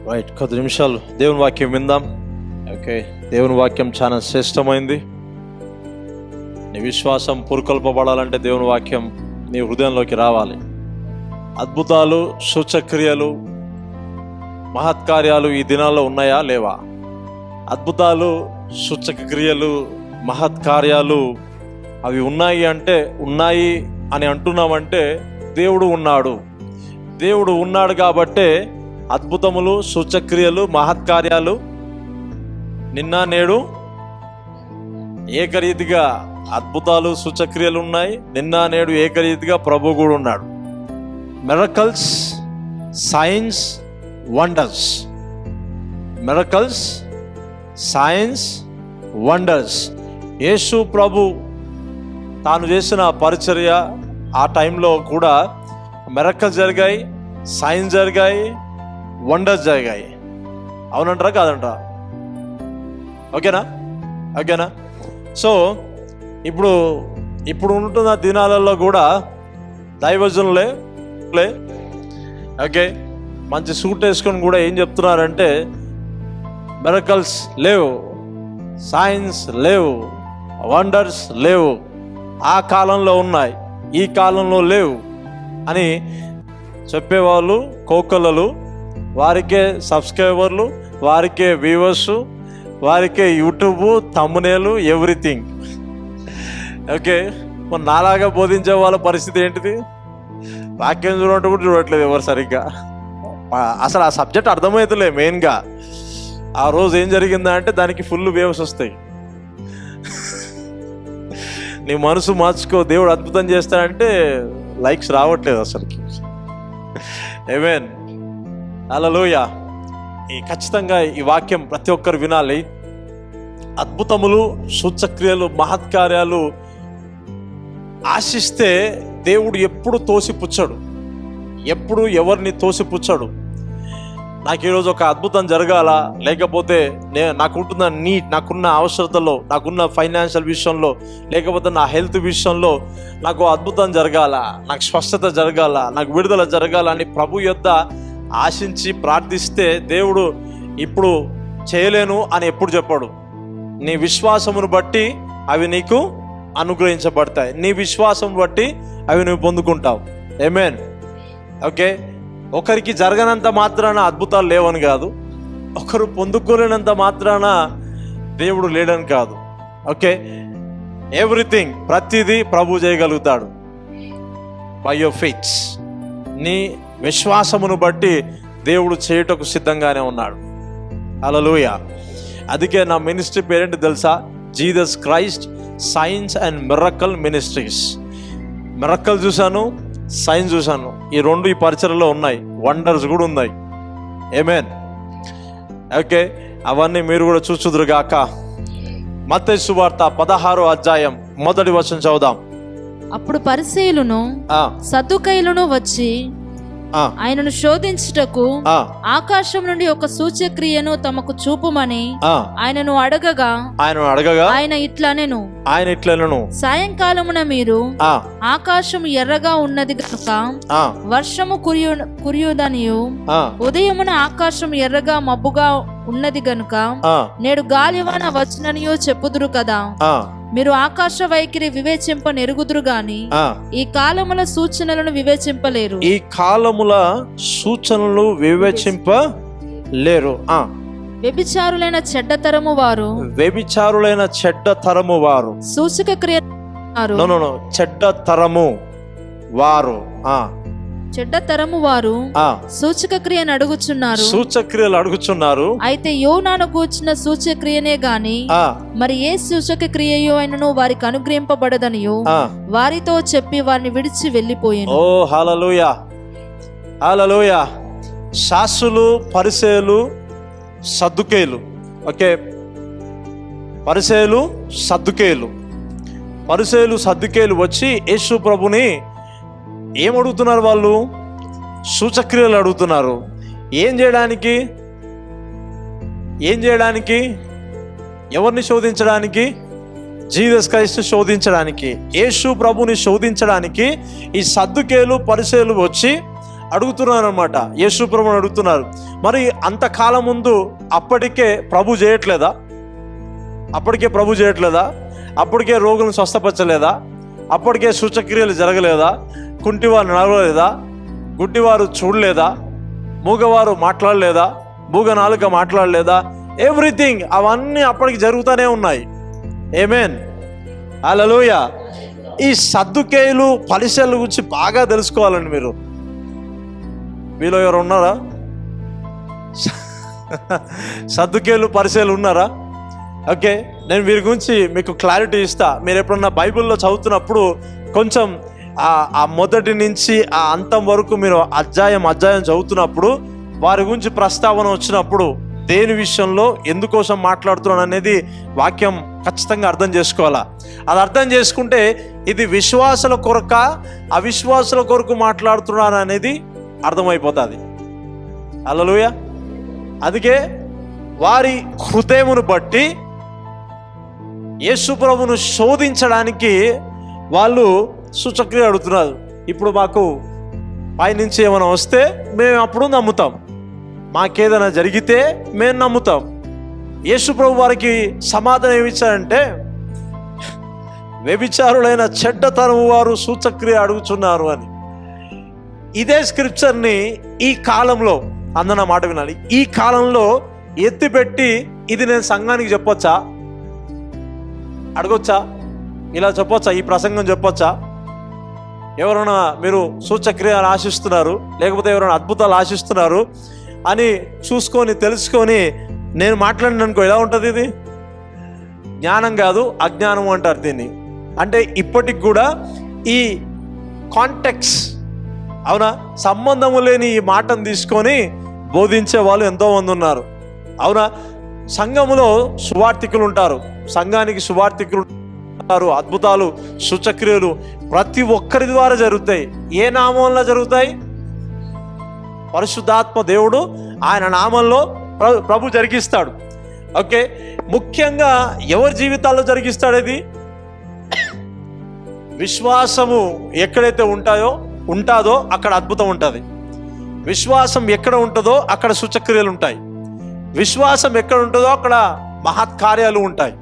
Right, కొద్ది నిమిషాలు దేవుని వాక్యం విందాం. ఓకే, దేవుని వాక్యం చాలా శ్రేష్టమైంది. నీ విశ్వాసం పురుకొల్పబడాలంటే దేవుని వాక్యం నీ హృదయంలోకి రావాలి. అద్భుతాలు, సూచక్రియలు, మహత్కార్యాలు ఈ దినాల్లో ఉన్నాయా లేవా? అద్భుతాలు, సూచక్రియలు, మహత్కార్యాలు అవి ఉన్నాయి అంటే ఉన్నాయి అని అంటున్నామంటే దేవుడు ఉన్నాడు. దేవుడు ఉన్నాడు కాబట్టే అద్భుతములు, సూచక్రియలు, మహత్కార్యాలు నిన్న నేడు ఏకరీతిగా అద్భుతాలు, సూచక్రియలు ఉన్నాయి. నిన్న నేడు ఏకరీతిగా ప్రభు కూడా ఉన్నాడు. Miracles, signs, wonders. Miracles, signs, wonders. యేసు ప్రభు తాను చేసిన పరిచర్య ఆ టైంలో కూడా మిరకల్స్ జరిగాయి, సైన్స్ జరిగాయి, వండర్స్ జరిగాయి. అవునంటారా కాదంటారా? ఓకేనా? సో ఇప్పుడు ఉంటున్న దినాలలో కూడా దైవజనులే ఓకే మంచి సూట్ వేసుకొని కూడా ఏం చెప్తున్నారంటే మిరకల్స్ లేవు, సైన్స్ లేవు, వండర్స్ లేవు. ఆ కాలంలో ఉన్నాయి, ఈ కాలంలో లేవు అని చెప్పేవాళ్ళు కోకొల్లలు. వారికే సబ్స్క్రైబర్లు, వారికే వ్యూవర్స్, వారికే యూట్యూబ్, థంబ్నెయిల్, ఎవ్రీథింగ్. ఓకే, మరి నాలాగా బోధించే వాళ్ళ పరిస్థితి ఏంటిది? వాక్యం చూడటం కూడా చూడట్లేదు ఎవరు సరిగ్గా. అసలు ఆ సబ్జెక్ట్ అర్థమవుతలే. మెయిన్గా ఆ రోజు ఏం జరిగిందా అంటే దానికి ఫుల్ వేవ్స్ వస్తాయి. నీ మనసు మార్చుకో, దేవుడు అద్భుతం చేస్తాడంటే లైక్స్ రావట్లేదు అసలుకి. ఆమేన్, హల్లెలూయా. ఖచ్చితంగా ఈ వాక్యం ప్రతి ఒక్కరు వినాలి. అద్భుతములు, సూచక్రియలు, మహత్కార్యాలు ఆశిస్తే దేవుడు ఎప్పుడు తోసిపుచ్చడు, ఎప్పుడు ఎవరిని తోసిపుచ్చడు. నాకు ఈరోజు ఒక అద్భుతం జరగాల, లేకపోతే నాకున్న అవసరతలో, నాకున్న ఫైనాన్షియల్ విషయంలో, లేకపోతే నా హెల్త్ విషయంలో నాకు అద్భుతం జరగాల, నాకు స్వస్థత జరగాల, నాకు విడుదల జరగాల అని ప్రభు యొద్ద ఆశించి ప్రార్థిస్తే దేవుడు ఇప్పుడు చేయలేను అని ఎప్పుడు చెప్పాడు. నీ విశ్వాసమును బట్టి అవి నీకు అనుగ్రహించబడతాయి. నీ విశ్వాసం బట్టి అవి నువ్వు పొందుకుంటావు. ఆమేన్. ఓకే, ఒకరికి జరగనంత మాత్రాన అద్భుతాలు లేవని కాదు, ఒకరు పొందుకోలేనంత మాత్రాన దేవుడు లేడని కాదు. ఓకే, ఎవ్రీథింగ్, ప్రతిదీ ప్రభు చేయగలుగుతాడు. బై యువర్ ఫెయిత్, నీ విశ్వాసమును బట్టి దేవుడు చేయుటకు సిద్ధంగానే ఉన్నాడు. హల్లెలూయా. అందుకే నా మినిస్ట్రీ పేరేంటి తెలుసా? Jesus Christ science and miracle ministries. Miracle చూశాను, సైన్స్ చూశాను. ఈ రెండు ఈ పరిచయలో ఉన్నాయి, వండర్స్ కూడా ఉన్నాయి. ఆమేన్. ఓకే, అవన్నీ మీరు కూడా చూచుదురుగాక. మత్తయి సువార్త 16వ అధ్యాయం 1వ వచనం చదువుదాం. అప్పుడు పరిసయ్యులను సద్దుకయ్యులను వచ్చి ఆయనను శోధించుటకు ఆకాశం నుండి ఒక సూచక్రియను తమకు చూపుమని ఆయనను అడగగా ఆయన ఇట్లనెను, సాయంకాలమున మీరు ఆకాశం ఎర్రగా ఉన్నది గనుక వర్షము కురియుదనియు, ఉదయమున ఆకాశం ఎర్రగా మబ్బుగా ఉన్నది గనుక నేడు గాలివాన వచ్చుననియో చెప్పుదురు కదా. మీరు ఆకాశ వైఖరి వివేచింప నెరుగుదురు గాని ఈ కాలముల సూచనలను వివేచింపలేరు. ఈ కాలముల సూచనలు వివేచింపలేరు. వ్యభిచారులైన చెడ్డ తరము వారు సూచక క్రియ చెడ్డ తరము వారు సూచక క్రియను అడుగుచున్నారు. అయితే యోనాను గూర్చిన సూచక్రియనే గాని మరి ఏ సూచక క్రియయో అయినను వారికి అనుగ్రహింపబడదనియో వారితో చెప్పి వారిని విడిచి వెళ్ళిపోయాను. ఓ హల్లెలూయా, హల్లెలూయా. శాస్త్రులు, పరిసయ్యులు, సద్దుకేయులు. ఓకే, పరిసయ్యులు, సద్దుకేయులు వచ్చి యేసు ప్రభుని ఏం అడుగుతున్నారు? వాళ్ళు సూచక్రియలు అడుగుతున్నారు. ఏం చేయడానికి? ఎవరిని శోధించడానికి? జీసస్ క్రైస్ట్ శోధించడానికి, యేసు ప్రభుని శోధించడానికి ఈ సద్దుకేయులు, పరిసయ్యులు వచ్చి అడుగుతున్నారు అనమాట. యేసు ప్రభుని అడుగుతున్నారు. మరి అంతకాలం ముందు అప్పటికే ప్రభు చేయట్లేదా? అప్పటికే రోగులను స్వస్థపరచలేదా? అప్పటికే సూచక్రియలు జరగలేదా? కుంటివారు నడవలేదా? గుడ్డివారు చూడలేదా? మూగవారు మాట్లాడలేదా? మూగ నాలుక మాట్లాడలేదా? ఎవ్రీథింగ్ అవన్నీ అప్పటికి జరుగుతూనే ఉన్నాయి. ఆమేన్, హల్లెలూయా. ఈ సద్దుకేయులు పరిసయ్యుల గురించి బాగా తెలుసుకోవాలండి. మీలో ఎవరు ఉన్నారా? సద్దుకేయులు పరిసయ్యులు ఉన్నారా? ఓకే, నేను వీరి గురించి మీకు క్లారిటీ ఇస్తా. మీరు ఎప్పుడన్నా బైబిల్లో చదువుతున్నప్పుడు కొంచెం ఆ మొదటి నుంచి ఆ అంతం వరకు మీరు అధ్యాయం చదువుతున్నప్పుడు వారి గురించి ప్రస్తావన వచ్చినప్పుడు దేని విషయంలో ఎందుకోసం మాట్లాడుతున్నాను అనేది వాక్యం ఖచ్చితంగా అర్థం చేసుకోవాలా. అది అర్థం చేసుకుంటే ఇది విశ్వాసుల కొరక అవిశ్వాసుల కొరకు మాట్లాడుతున్నాను అనేది అర్థమైపోతుంది. హల్లెలూయా. అందుకే వారి హృదయమును బట్టి యేసు ప్రభువును శోధించడానికి వాళ్ళు సూచక్రియ అడుగుతున్నారు. ఇప్పుడు మాకు పైనుంచి ఏమైనా వస్తే మేము అప్పుడు నమ్ముతాం, మాకేదైనా జరిగితే మేము నమ్ముతాం. యేసు ప్రభు వారికి సమాధానం ఏమిచ్చారంటే, వ్యభిచారులైన చెడ్డతనం వారు సూచక్రియ అడుగుతున్నారు అని. ఇదే స్క్రిప్చర్ని ఈ కాలంలో అందన మాట వినాలి, ఈ కాలంలో ఎత్తిపెట్టి ఇది నేను సంఘానికి చెప్పొచ్చా, అడగొచ్చా, ఇలా చెప్పొచ్చా, ఈ ప్రసంగం చెప్పొచ్చా? ఎవరైనా మీరు సూచక్రియలు ఆశిస్తున్నారు, లేకపోతే ఎవరైనా అద్భుతాలు ఆశిస్తున్నారు అని చూసుకొని తెలుసుకొని నేను మాట్లాడిననుకో ఎలా ఉంటుంది? ఇది జ్ఞానం కాదు, అజ్ఞానం అంటారు దీన్ని. అంటే ఇప్పటికి కూడా ఈ కాంటెక్స్, అవునా, సంబంధము లేని ఈ మాటను తీసుకొని బోధించే వాళ్ళు ఎంతోమంది ఉన్నారు. అవునా, సంఘములో సువార్థికులు ఉంటారు, సంఘానికి సువార్థికులు ఉంటారు. అద్భుతాలు సూచక్రియలు ప్రతి ఒక్కరి ద్వారా జరుగుతాయి. ఏ నామంలో జరుగుతాయి? పరిశుద్ధాత్మ దేవుడు ఆయన నామంలో ప్రభు జరిగిస్తాడు. ఓకే, ముఖ్యంగా ఎవరి జీవితాల్లో జరిగిస్తాడు? ఇది విశ్వాసము ఎక్కడైతే ఉంటాదో అక్కడ అద్భుతం ఉంటుంది. విశ్వాసం ఎక్కడ ఉంటుందో అక్కడ సూచక్రియలు ఉంటాయి. విశ్వాసం ఎక్కడ ఉంటుందో అక్కడ మహత్కార్యాలు ఉంటాయి.